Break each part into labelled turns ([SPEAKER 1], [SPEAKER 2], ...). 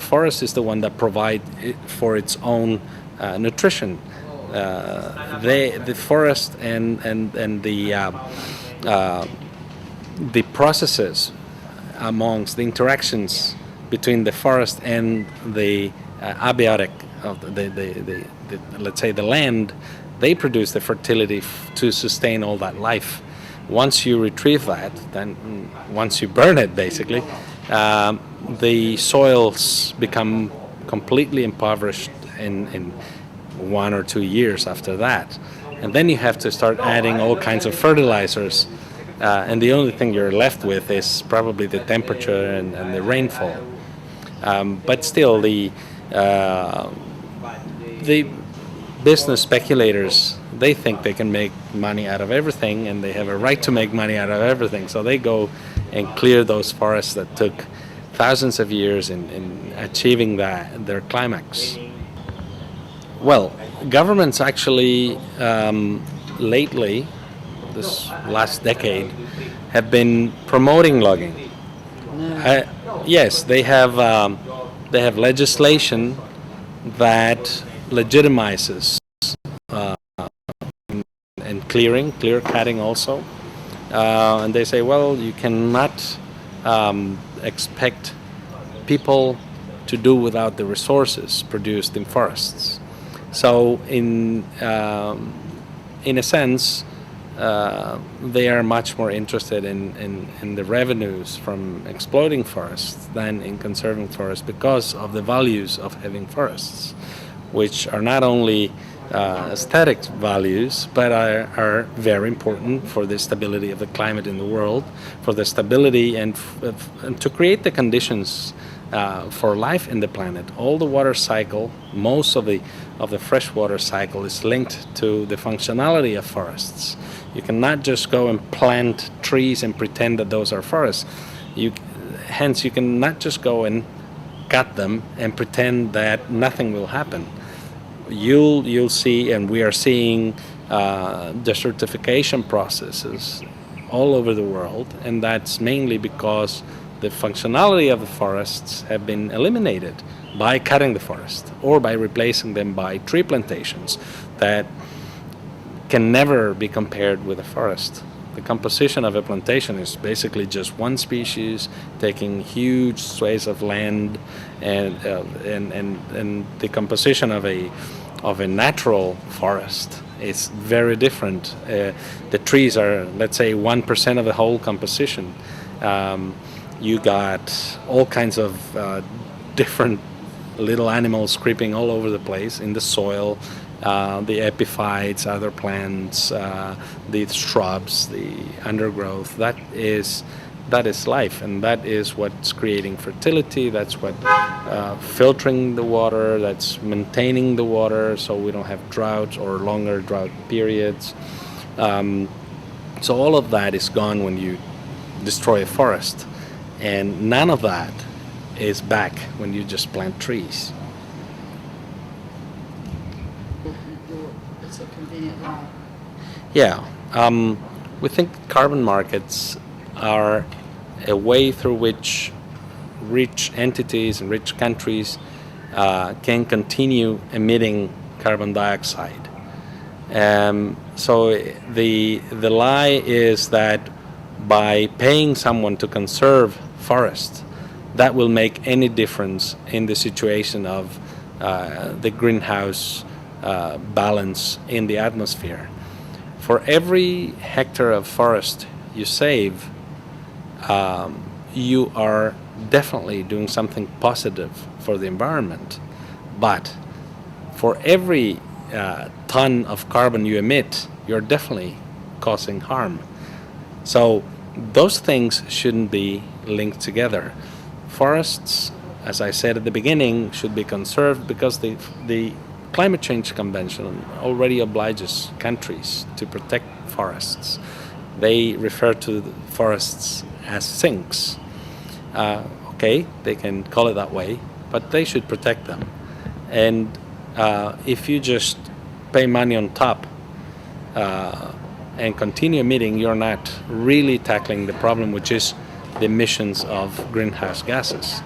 [SPEAKER 1] forest is the one that provides for its own nutrition. The forest and the processes amongst the interactions between the forest and the abiotic of let's say the land, they produce the fertility to sustain all that life. Once you retrieve that, then once you burn it basically, the soils become completely impoverished in 1 or 2 years after that. And then you have to start adding all kinds of fertilizers, and the only thing you're left with is probably the temperature and the rainfall. But still, the business speculators, they think they can make money out of everything, and they have a right to make money out of everything. So they go and clear those forests that took thousands of years in achieving their climax. Well, governments actually lately, this last decade, have been promoting logging. Yes, they have legislation that legitimizes and clear cutting also, and they say, well, you cannot expect people to do without the resources produced in forests. So in a sense, they are much more interested in the revenues from exploiting forests than in conserving forests, because of the values of having forests, which are not only aesthetic values, but are very important for the stability of the climate in the world, for the stability and to create the conditions for life in the planet. All the water cycle, most of the freshwater cycle, is linked to the functionality of forests. You cannot just go and plant trees and pretend that those are forests. Hence, you cannot just go and cut them and pretend that nothing will happen. You'll see, and we are seeing desertification processes all over the world, and that's mainly because the functionality of the forests have been eliminated by cutting the forest or by replacing them by tree plantations that can never be compared with a forest. The composition of a plantation is basically just one species taking huge swathes of land, and the composition of a natural forest is very different. The trees are, let's say, 1% of the whole composition. You got all kinds of different little animals creeping all over the place in the soil, the epiphytes, other plants, the shrubs, the undergrowth. That is life, and that is what's creating fertility. That's what filtering the water, that's maintaining the water so we don't have droughts or longer drought periods. So all of that is gone when you destroy a forest, and none of that is back when you just plant trees.
[SPEAKER 2] It's a convenient law.
[SPEAKER 1] Yeah, we think carbon markets are a way through which rich entities and rich countries can continue emitting carbon dioxide. So the lie is that by paying someone to conserve forests, that will make any difference in the situation of the greenhouse balance in the atmosphere. For every hectare of forest you save, you are definitely doing something positive for the environment. But for every ton of carbon you emit, you're definitely causing harm. So those things shouldn't be linked together. Forests, as I said at the beginning, should be conserved because the Climate Change Convention already obliges countries to protect forests. They refer to the forests as sinks. Okay, they can call it that way, but they should protect them. And if you just pay money on top and continue emitting, you're not really tackling the problem, which is the emissions of greenhouse gases.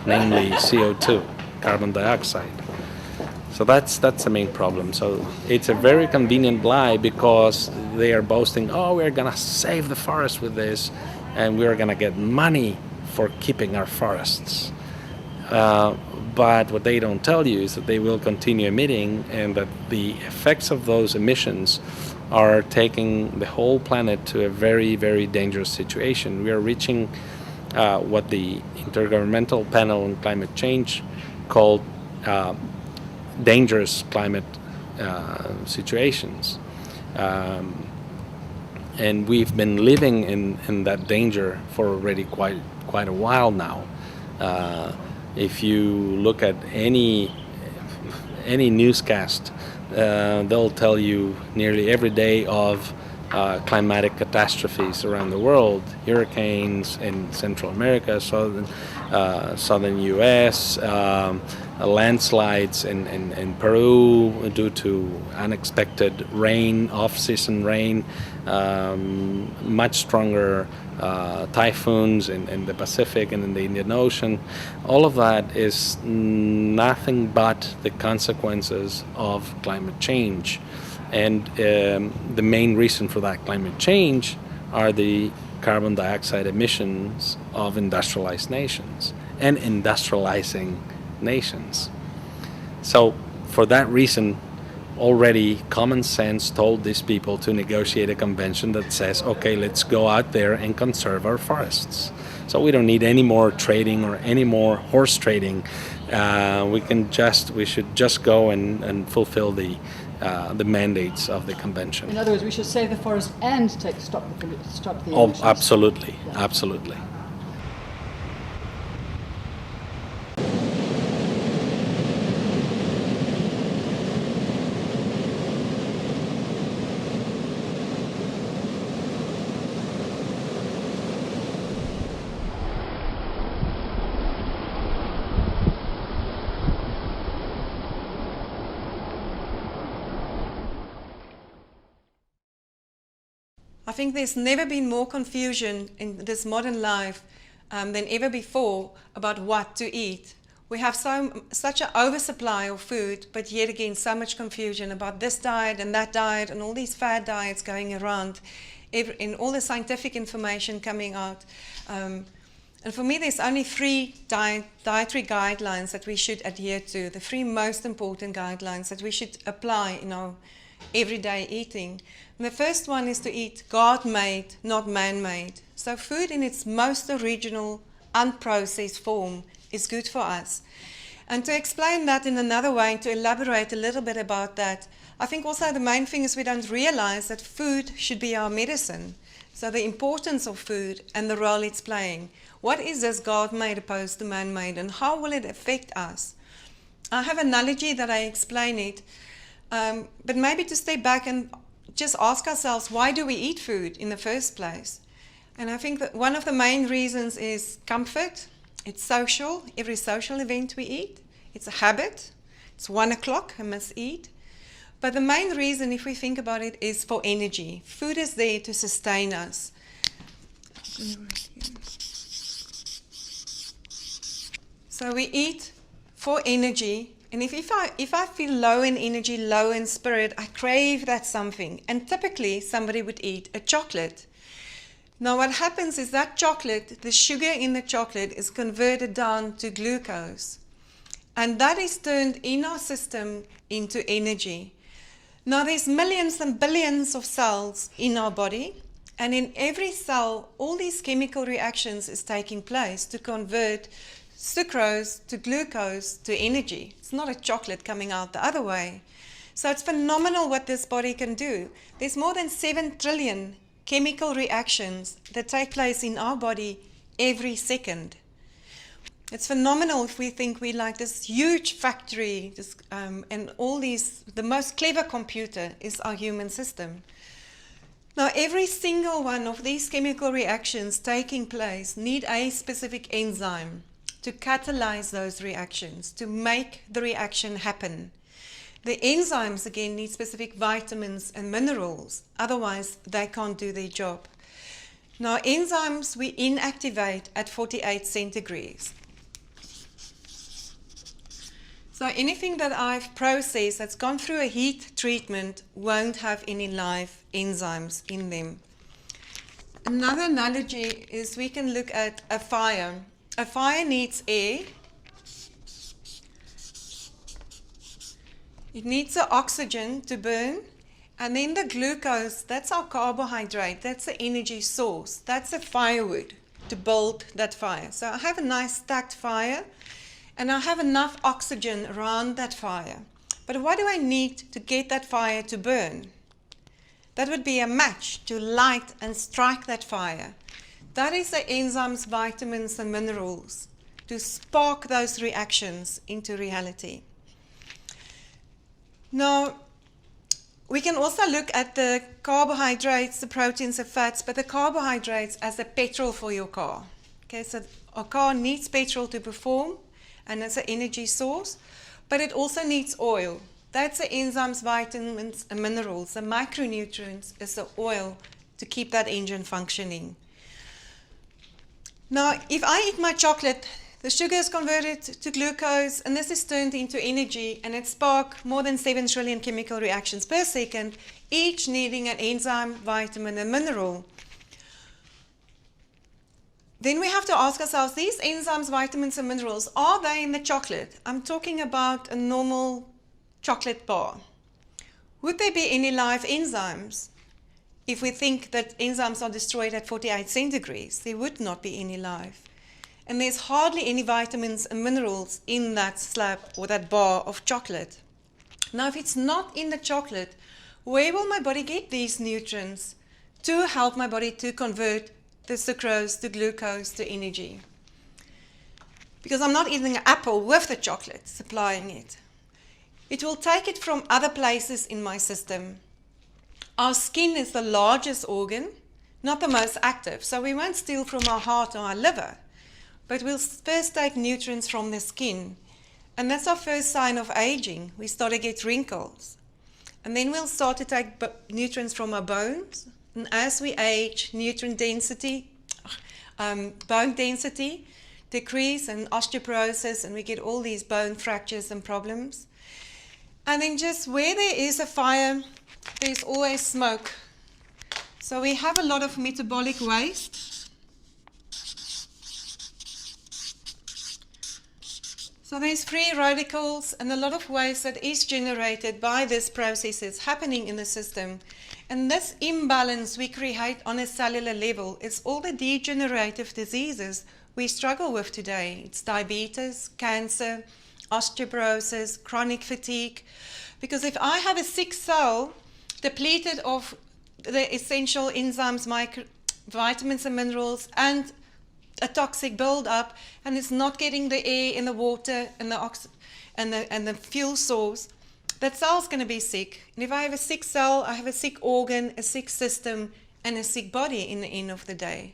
[SPEAKER 1] namely CO2, carbon dioxide. So that's the main problem. So it's a very convenient lie because they are boasting, oh, we're gonna save the forest with this, and we're gonna get money for keeping our forests. But what they don't tell you is that they will continue emitting, and that the effects of those emissions are taking the whole planet to a very, very dangerous situation. We are reaching what the Intergovernmental Panel on Climate Change called dangerous climate situations. And we've been living in that danger for already quite a while now. If you look at any newscast, they'll tell you nearly every day of climatic catastrophes around the world, hurricanes in Central America, southern U.S., landslides in Peru due to unexpected rain, off-season rain, much stronger typhoons in the Pacific and in the Indian Ocean. All of that is nothing but the consequences of climate change. And the main reason for that climate change are the carbon dioxide emissions of industrialized nations and industrializing nations. So for that reason, already common sense told these people to negotiate a convention that says, okay, let's go out there and conserve our forests. So we don't need any more trading or any more horse trading. We should just go and fulfill the mandates of the convention.
[SPEAKER 2] In other words, we should save the forest and stop the emissions.
[SPEAKER 1] Oh, absolutely, yeah. Absolutely.
[SPEAKER 3] I think there's never been more confusion in this modern life than ever before about what to eat. We have such an oversupply of food, but yet again so much confusion about this diet and that diet and all these fad diets going around, in all the scientific information coming out. And for me, there's only three dietary guidelines that we should adhere to, the three most important guidelines that we should apply in our everyday eating. And the first one is to eat God-made, not man-made. So food in its most original, unprocessed form is good for us. And to explain that in another way, to elaborate a little bit about that, I think also the main thing is we don't realize that food should be our medicine. So the importance of food and the role it's playing. What is this God-made opposed to man-made, and how will it affect us? I have an analogy that I explain it, but maybe to step back and just ask ourselves, why do we eat food in the first place? And I think that one of the main reasons is comfort. It's social. Every social event we eat. It's a habit. It's 1 o'clock, I must eat. But the main reason, if we think about it, is for energy. Food is there to sustain us. So we eat for energy. And if I feel low in energy, low in spirit, I crave that something. And typically somebody would eat a chocolate. Now what happens is that chocolate, the sugar in the chocolate is converted down to glucose. And that is turned in our system into energy. Now there's millions and billions of cells in our body. And in every cell, all these chemical reactions is taking place to convert sucrose to glucose to energy. It's not a chocolate coming out the other way. So it's phenomenal what this body can do. There's more than 7 trillion chemical reactions that take place in our body every second. It's phenomenal if we think we're like this huge factory, and all these, the most clever computer is our human system. Now every single one of these chemical reactions taking place need a specific enzyme to catalyze those reactions, to make the reaction happen. The enzymes, again, need specific vitamins and minerals, otherwise they can't do their job. Now enzymes we inactivate at 48 centigrades. So anything that I've processed that's gone through a heat treatment won't have any live enzymes in them. Another analogy is we can look at a fire. A fire needs air. It needs the oxygen to burn. And then the glucose, that's our carbohydrate. That's the energy source. That's the firewood to build that fire. So I have a nice stacked fire. And I have enough oxygen around that fire. But what do I need to get that fire to burn? That would be a match to light and strike that fire. That is the enzymes, vitamins, and minerals to spark those reactions into reality. Now, we can also look at the carbohydrates, the proteins, the fats, but the carbohydrates as the petrol for your car. Okay, so our car needs petrol to perform, and it's an energy source, but it also needs oil. That's the enzymes, vitamins, and minerals. The micronutrients is the oil to keep that engine functioning. Now, if I eat my chocolate, the sugar is converted to glucose, and this is turned into energy, and it sparks more than 7 trillion chemical reactions per second, each needing an enzyme, vitamin, and mineral. Then we have to ask ourselves, these enzymes, vitamins, and minerals, are they in the chocolate? I'm talking about a normal chocolate bar. Would there be any live enzymes? If we think that enzymes are destroyed at 48 centigrades, there would not be any live. And there's hardly any vitamins and minerals in that slab or that bar of chocolate. Now, if it's not in the chocolate, where will my body get these nutrients to help my body to convert the sucrose to glucose to energy? Because I'm not eating an apple with the chocolate, supplying it. It will take it from other places in my system. Our skin is the largest organ, not the most active, so we won't steal from our heart or our liver, but we'll first take nutrients from the skin. And that's our first sign of aging. We start to get wrinkles. And then we'll start to take nutrients from our bones. And as we age, nutrient density, bone density decrease and osteoporosis, and we get all these bone fractures and problems. And then just where there is a fire, there's always smoke. So we have a lot of metabolic waste. So there's free radicals and a lot of waste that is generated by these processes happening in the system. And this imbalance we create on a cellular level is all the degenerative diseases we struggle with today. It's diabetes, cancer, osteoporosis, chronic fatigue. Because if I have a sick cell depleted of the essential enzymes, vitamins and minerals, and a toxic buildup, and it's not getting the air and the water and the fuel source, that cell's going to be sick. And if I have a sick cell, I have a sick organ, a sick system, and a sick body in the end of the day.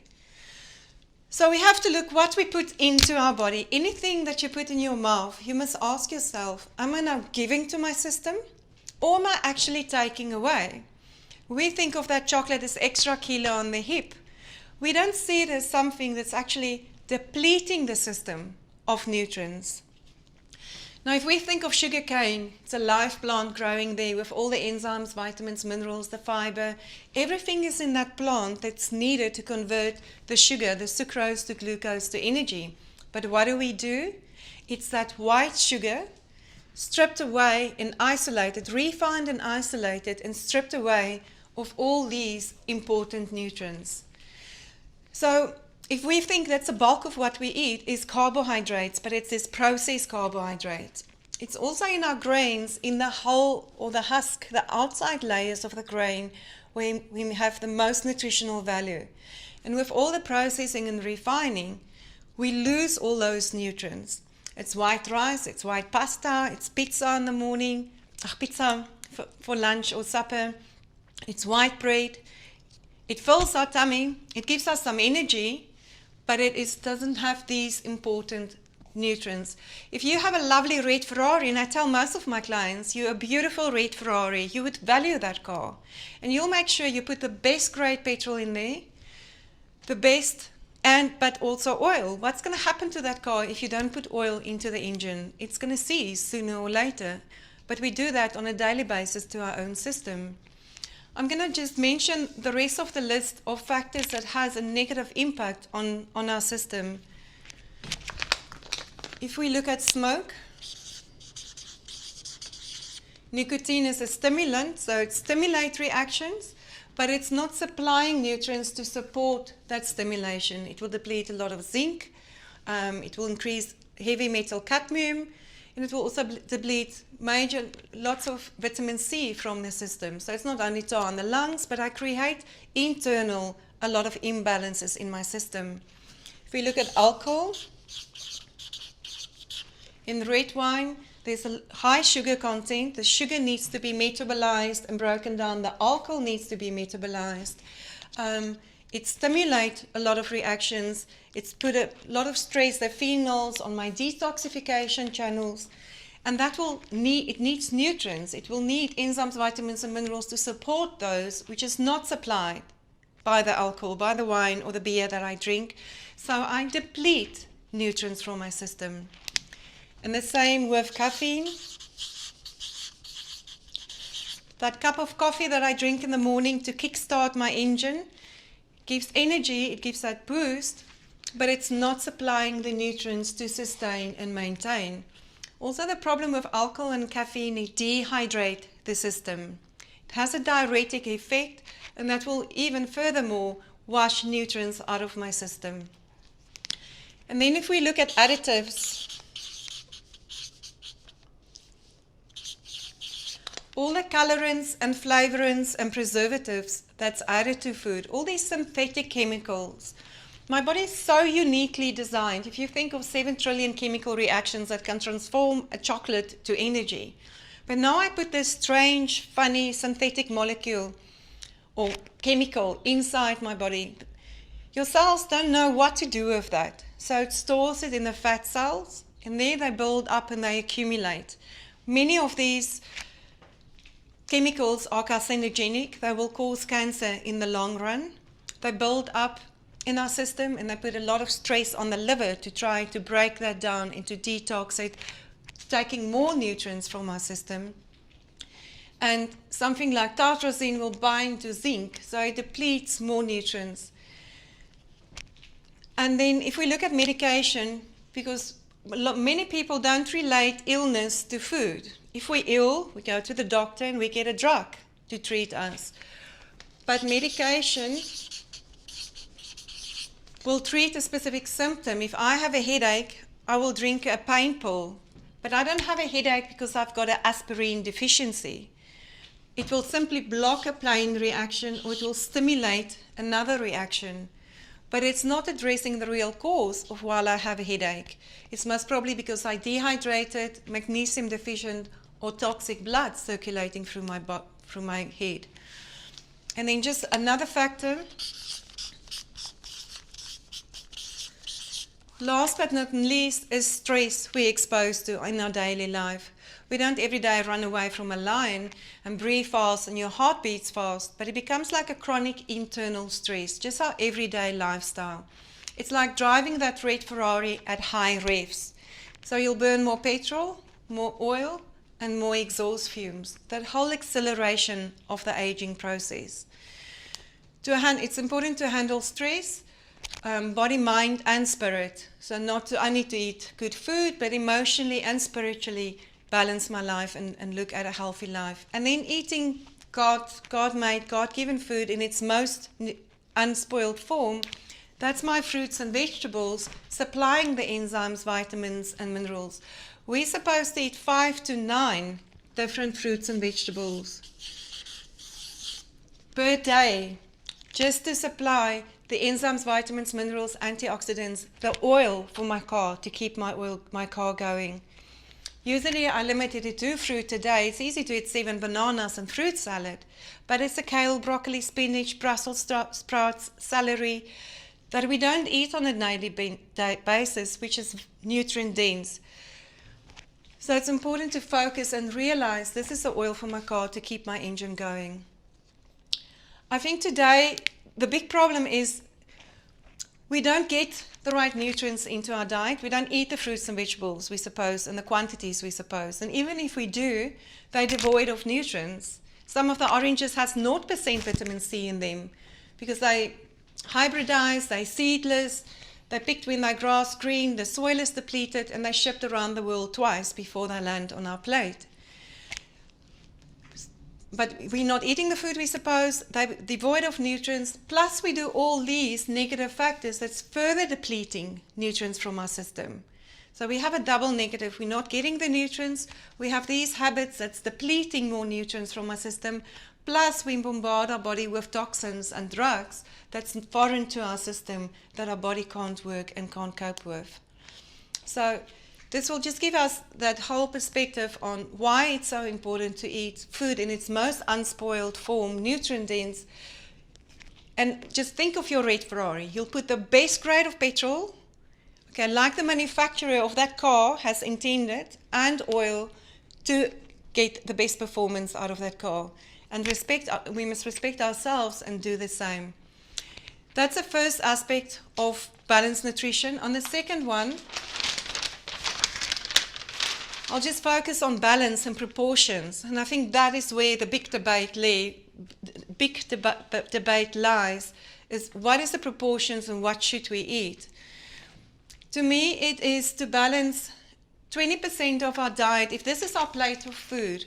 [SPEAKER 3] So we have to look what we put into our body. Anything that you put in your mouth, you must ask yourself, am I now giving to my system, or am I actually taking away? We think of that chocolate as extra kilo on the hip. We don't see it as something that's actually depleting the system of nutrients. Now, if we think of sugar cane, it's a live plant growing there with all the enzymes, vitamins, minerals, the fiber. Everything is in that plant that's needed to convert the sugar, the sucrose, to glucose, to energy. But what do? It's that white sugar stripped away and isolated, refined and isolated and stripped away of all these important nutrients. So if we think that's the bulk of what we eat is carbohydrates, but it's this processed carbohydrates. It's also in our grains, in the hull or the husk, the outside layers of the grain, where we have the most nutritional value. And with all the processing and refining, we lose all those nutrients. It's white rice, it's white pasta, it's pizza in the morning, pizza for lunch or supper. It's white bread. It fills our tummy, it gives us some energy, but it doesn't have these important nutrients. If you have a lovely red Ferrari, and I tell most of my clients, you're a beautiful red Ferrari, you would value that car. And you'll make sure you put the best grade petrol in there, the best but also oil. What's going to happen to that car if you don't put oil into the engine? It's going to seize sooner or later. But we do that on a daily basis to our own system. I'm going to just mention the rest of the list of factors that has a negative impact on our system. If we look at smoke, nicotine is a stimulant, so it stimulates reactions, but it's not supplying nutrients to support that stimulation. It will deplete a lot of zinc, it will increase heavy metal cadmium, and it will also deplete lots of vitamin C from the system. So it's not only tar on the lungs, but I create a lot of imbalances in my system. If we look at alcohol, in red wine, there's a high sugar content. The sugar needs to be metabolized and broken down. The alcohol needs to be metabolized. It stimulates a lot of reactions. It's put a lot of stress, the phenols, on my detoxification channels. And it needs nutrients. It will need enzymes, vitamins, and minerals to support those, which is not supplied by the alcohol, by the wine, or the beer that I drink. So I deplete nutrients from my system. And the same with caffeine. That cup of coffee that I drink in the morning to kickstart my engine gives energy, it gives that boost, but it's not supplying the nutrients to sustain and maintain. Also, the problem with alcohol and caffeine, it dehydrates the system. It has a diuretic effect, and that will even furthermore wash nutrients out of my system. And then if we look at additives, all the colorants and flavorants and preservatives that's added to food, all these synthetic chemicals. My body is so uniquely designed. If you think of 7 trillion chemical reactions that can transform a chocolate to energy. But now I put this strange, funny, synthetic molecule or chemical inside my body. Your cells don't know what to do with that. So it stores it in the fat cells, and there they build up and they accumulate. Many of these chemicals are carcinogenic. They will cause cancer in the long run. They build up in our system, and they put a lot of stress on the liver to try to break that down and to detox it, taking more nutrients from our system. And something like tartrazine will bind to zinc, so it depletes more nutrients. And then if we look at medication, because many people don't relate illness to food. If we're ill, we go to the doctor and we get a drug to treat us. But medication will treat a specific symptom. If I have a headache, I will drink a pain pill. But I don't have a headache because I've got an aspirin deficiency. It will simply block a pain reaction, or it will stimulate another reaction. But it's not addressing the real cause of why I have a headache. It's most probably because I dehydrated, magnesium deficient, or toxic blood circulating through my head. And then just another factor. Last but not least is stress we're exposed to in our daily life. We don't every day run away from a lion and breathe fast and your heart beats fast, but it becomes like a chronic internal stress, just our everyday lifestyle. It's like driving that red Ferrari at high revs. So you'll burn more petrol, more oil, and more exhaust fumes. That whole acceleration of the aging process. It's important to handle stress, body, mind, and spirit. So not only to eat good food, but emotionally and spiritually balance my life and look at a healthy life. And then eating God-made, God-given food in its most unspoiled form. That's my fruits and vegetables, supplying the enzymes, vitamins, and minerals. We're supposed to eat 5 to 9 different fruits and vegetables per day, just to supply the enzymes, vitamins, minerals, antioxidants, the oil for my car, to keep my car going. Usually I limit it to 2 fruit a day. It's easy to eat 7 bananas and fruit salad, but it's a kale, broccoli, spinach, Brussels sprouts, celery that we don't eat on a daily basis, which is nutrient dense. So it's important to focus and realize this is the oil for my car to keep my engine going. I think today the big problem is we don't get the right nutrients into our diet. We don't eat the fruits and vegetables, we suppose, in the quantities we suppose. And even if we do, they're devoid of nutrients. Some of the oranges has 0% vitamin C in them because they hybridized, they're seedless, they're picked when they're grass green, the soil is depleted, and they're shipped around the world twice before they land on our plate. But we're not eating the food we suppose, they're devoid of nutrients, plus we do all these negative factors that's further depleting nutrients from our system. So we have a double negative. We're not getting the nutrients, we have these habits that's depleting more nutrients from our system, plus we bombard our body with toxins and drugs that's foreign to our system that our body can't work and can't cope with. So this will just give us that whole perspective on why it's so important to eat food in its most unspoiled form, nutrient-dense. And just think of your red Ferrari. You'll put the best grade of petrol, okay, like the manufacturer of that car has intended, and oil to get the best performance out of that car. And we must respect ourselves and do the same. That's the first aspect of balanced nutrition. On the second one, I'll just focus on balance and proportions, and I think that is where the big debate lies, is what is the proportions and what should we eat? To me, it is to balance 20% of our diet. If this is our plate of food,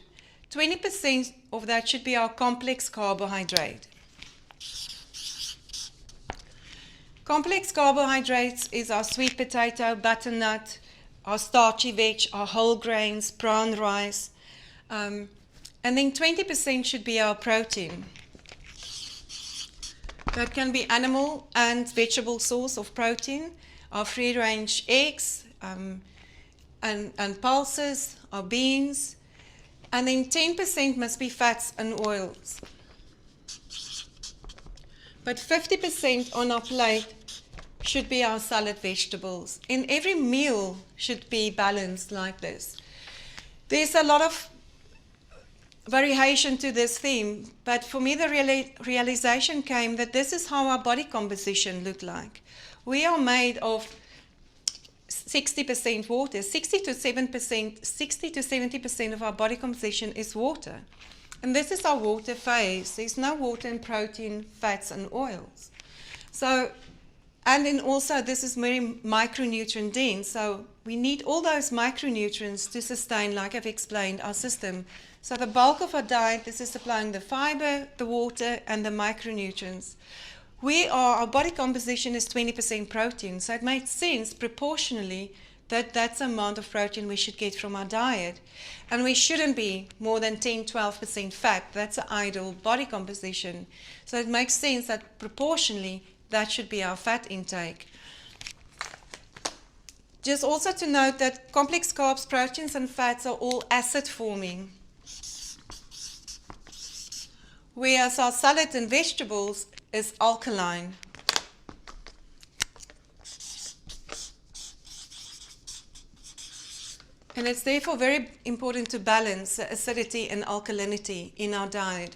[SPEAKER 3] 20% of that should be our complex carbohydrate. Complex carbohydrates is our sweet potato, butternut, our starchy veg, our whole grains, brown rice. And then 20% should be our protein. That can be animal and vegetable source of protein, our free-range eggs and pulses, our beans. And then 10% must be fats and oils. But 50% on our plate should be our salad vegetables. And every meal should be balanced like this. There's a lot of variation to this theme, but for me the realization came that this is how our body composition looked like. We are made of 60% water. 60 to 70% of our body composition is water. And this is our water phase. There's no water in protein, fats and oils. So, and then also this is very micronutrient dense. So we need all those micronutrients to sustain, like I've explained, our system. So the bulk of our diet, this is supplying the fiber, the water and the micronutrients. Our body composition is 20% protein. So it makes sense proportionally that that's the amount of protein we should get from our diet. And we shouldn't be more than 10-12% fat. That's an ideal body composition. So it makes sense that proportionally that should be our fat intake. Just also to note that complex carbs, proteins and fats are all acid forming, whereas our salad and vegetables is alkaline. And it's therefore very important to balance the acidity and alkalinity in our diet.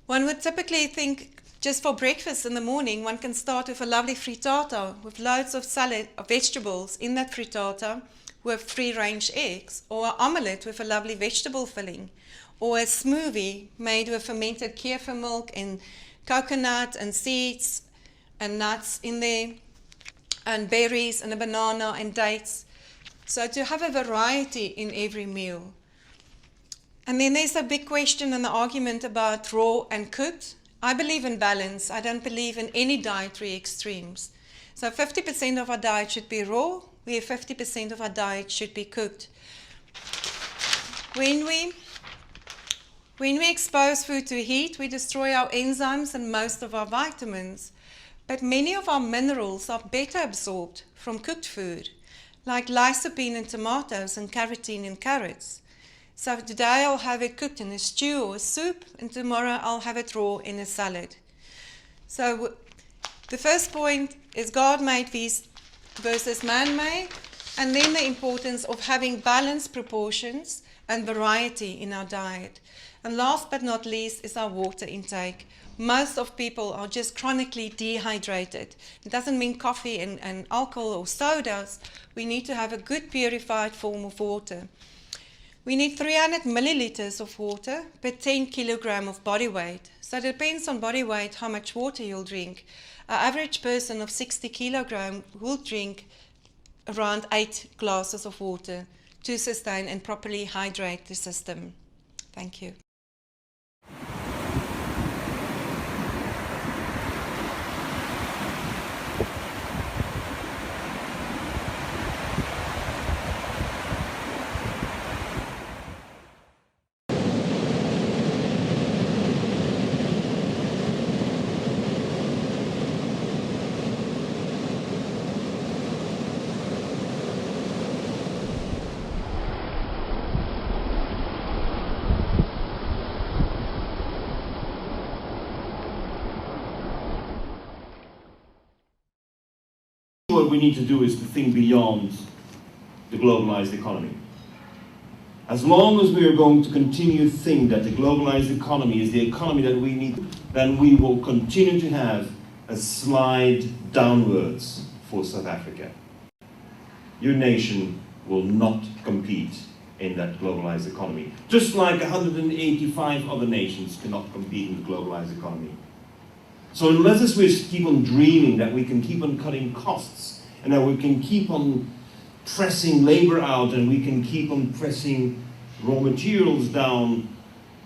[SPEAKER 3] One would typically think just for breakfast in the morning, one can start with a lovely frittata with loads of salad, of vegetables in that frittata with free-range eggs, or an omelette with a lovely vegetable filling, or a smoothie made with fermented kefir milk and coconut and seeds and nuts in there, and berries and a banana and dates. So to have a variety in every meal. And then there's a big question and the argument about raw and cooked. I believe in balance. I don't believe in any dietary extremes. So 50% of our diet should be raw, where 50% of our diet should be cooked. When we expose food to heat, we destroy our enzymes and most of our vitamins. But many of our minerals are better absorbed from cooked food, like lycopene in tomatoes and carotene in carrots. So today I'll have it cooked in a stew or a soup, and tomorrow I'll have it raw in a salad. So the first point is God made these versus man-made. And then the importance of having balanced proportions and variety in our diet. And last but not least is our water intake. Most of people are just chronically dehydrated. It doesn't mean coffee and alcohol or sodas. We need to have a good purified form of water. We need 300 milliliters of water per 10 kilogram of body weight. So it depends on body weight how much water you'll drink. An average person of 60 kilogram will drink around 8 glasses of water to sustain and properly hydrate the system. Thank you.
[SPEAKER 4] What we need to do is to think beyond the globalized economy. As long as we are going to continue to think that the globalized economy is the economy that we need, then we will continue to have a slide downwards for South Africa. Your nation will not compete in that globalized economy, just like 185 other nations cannot compete in the globalized economy. So unless we keep on dreaming that we can keep on cutting costs and that we can keep on pressing labor out and we can keep on pressing raw materials down,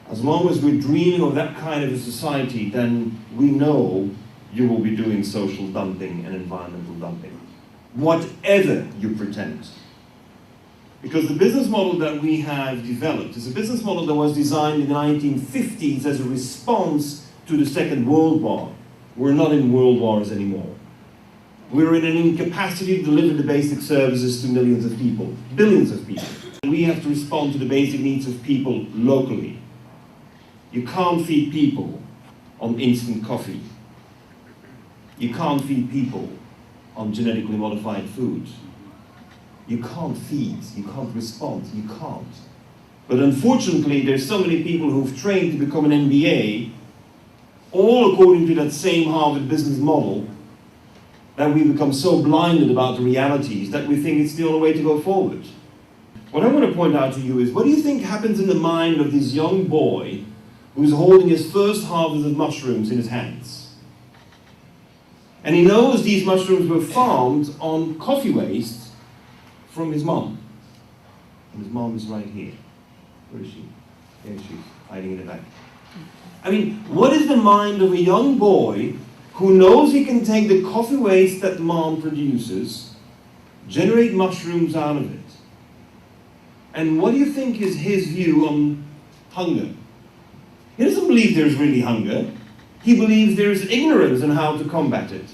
[SPEAKER 4] as long as we're dreaming of that kind of a society, then we know you will be doing social dumping and environmental dumping. Whatever you pretend. Because the business model that we have developed is a business model that was designed in the 1950s as a response to the Second World War. We're not in world wars anymore. We're in an incapacity to deliver the basic services to millions of people, billions of people. We have to respond to the basic needs of people locally. You can't feed people on instant coffee. You can't feed people on genetically modified food. You can't feed, you can't respond, you can't. But unfortunately, there's so many people who've trained to become an MBA, all according to that same Harvard business model, that we become so blinded about the realities that we think it's the only way to go forward. What I want to point out to you is, what do you think happens in the mind of this young boy who's holding his first harvest of mushrooms in his hands? And he knows these mushrooms were farmed on coffee waste from his mom. And his mom is right here. Where is she? There she is, hiding in the back. I mean, what is the mind of a young boy who knows he can take the coffee waste that mom produces, generate mushrooms out of it? And what do you think is his view on hunger? He doesn't believe there's really hunger. He believes there's ignorance on how to combat it.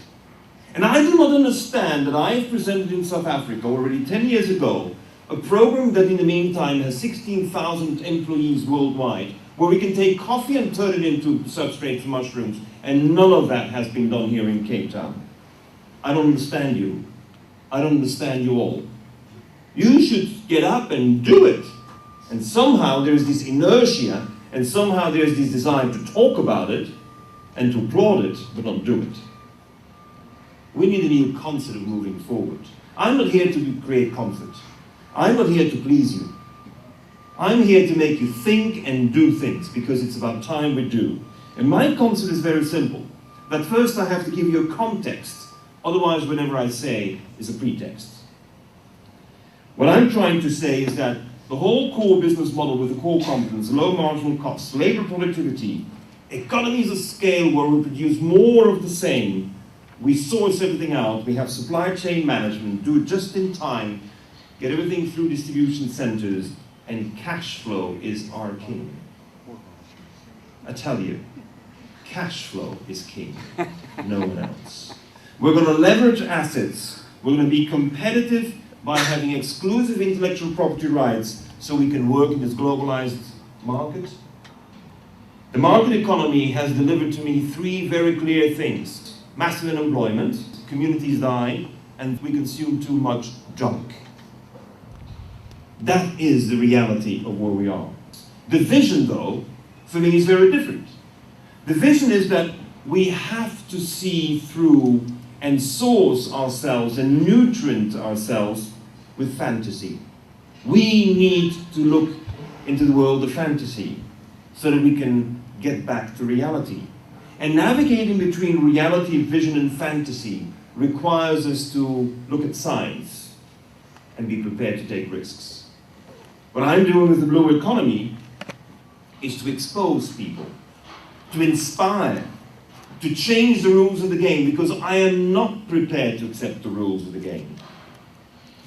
[SPEAKER 4] And I do not understand that I have presented in South Africa already 10 years ago a program that in the meantime has 16,000 employees worldwide, where we can take coffee and turn it into substrate for mushrooms, and none of that has been done here in Cape Town. I don't understand you. I don't understand you all. You should get up and do it. And somehow there's this inertia, and somehow there's this desire to talk about it, and to applaud it, but not do it. We need a new concept of moving forward. I'm not here to create comfort. I'm not here to please you. I'm here to make you think and do things, because it's about time we do. And my concept is very simple. That first I have to give you a context, otherwise whatever I say is a pretext. What I'm trying to say is that the whole core business model with the core competence, low marginal costs, labor productivity, economies of scale where we produce more of the same, we source everything out, we have supply chain management, do it just in time, get everything through distribution centers, and cash flow is our king. I tell you, cash flow is king, no one else. We're going to leverage assets, we're going to be competitive by having exclusive intellectual property rights so we can work in this globalized market. The market economy has delivered to me three very clear things. Massive unemployment, communities die, and we consume too much junk. That is the reality of where we are. The vision, though, for me is very different. The vision is that we have to see through and source ourselves and nutrient ourselves with fantasy. We need to look into the world of fantasy so that we can get back to reality. And navigating between reality, vision, and fantasy requires us to look at science and be prepared to take risks. What I'm doing with the Blue Economy is to expose people, to inspire, to change the rules of the game, because I am not prepared to accept the rules of the game.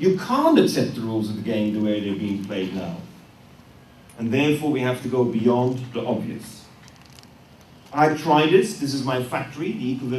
[SPEAKER 4] You can't accept the rules of the game the way they're being played now. And therefore we have to go beyond the obvious. I tried this. This is my factory, the Ecoviv